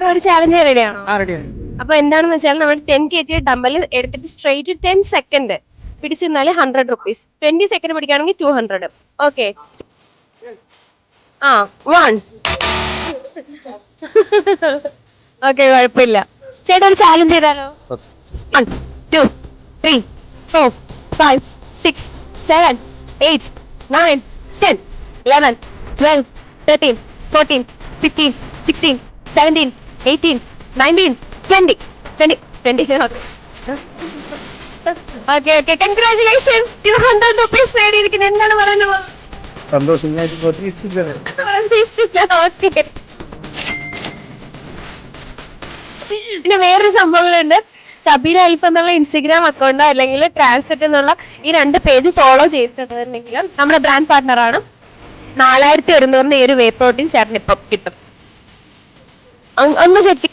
ഒരു ചാലഞ്ച് റെഡിയാണോ? റെഡിയാണ്. അപ്പൊ എന്താണെന്ന് വെച്ചാൽ നമ്മൾ 10 kg ഡമ്പൽ എടുത്തിട്ട് സ്ട്രേറ്റ് 10 സെക്കൻഡ് പിടിച്ചിരുന്നാല് 100 rupees, 20 സെക്കൻഡ് പിടിക്കുകയാണെങ്കിൽ 200. ഓക്കെ, ആ 1. ഓക്കെ, കുഴപ്പമില്ല. ചേട്ടാ ഒരു ചാലഞ്ച് ചെയ്താലോ? 1 2 3 4 5 6 7 8 9 10 11 12 13 14 15 16 17 18 19 20 20 20. Okay okay, congratulations, 200 rupees നേടിയിരിക്കുന്നു. എന്താണ് പറയുന്നത്? സന്തോഷം. ഓക്കെ, പിന്നെ വേറൊരു സംഭവങ്ങളുണ്ട്. സബീന അൽഫ് എന്നുള്ള ഇൻസ്റ്റഗ്രാം അക്കൗണ്ട് അല്ലെങ്കിൽ ട്രാൻസ്ലെറ്റ് എന്നുള്ള ഈ 2 പേജ് ഫോളോ ചെയ്തിട്ടുണ്ടെങ്കിൽ നമ്മുടെ ബ്രാൻഡ് പാർട്ട്ണറാണ്. 4100 ഈ ഒരു വേ പ്രോട്ടീൻ ചേട്ടൻ ഇപ്പം കിട്ടും. ഒന്ന് ചെക്ക്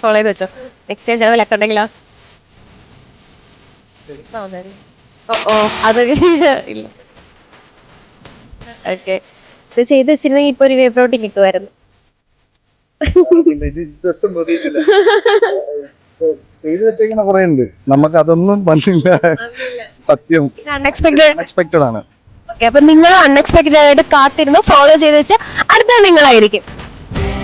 ഫോളോ ചെയ്ത് വെച്ചോ. നെക്സ്റ്റ് ടൈം ചിലവ് ഉണ്ടെങ്കിലോ? അത് ഇല്ല. ഓക്കെ, ഇത് ചെയ്ത് വെച്ചിരുന്നെങ്കിൽ ഇപ്പൊ ഒരു വേ പ്രോട്ടീൻ കിട്ടുമായിരുന്നു. ചെയ്തു വെച്ചേക്കുന്ന കുറെ ഉണ്ട്, നമുക്ക് അതൊന്നും വന്നില്ല. സത്യം അൺഎക്സ്പെക്ടഡ് ആണ്. ഓക്കെ, അപ്പൊ നിങ്ങൾ അൺഎക്സ്പെക്ടഡ് ആയിട്ട് കാത്തിരുന്നു ഫോളോ ചെയ്ത് വെച്ചാൽ അടുത്ത നിങ്ങളായിരിക്കും.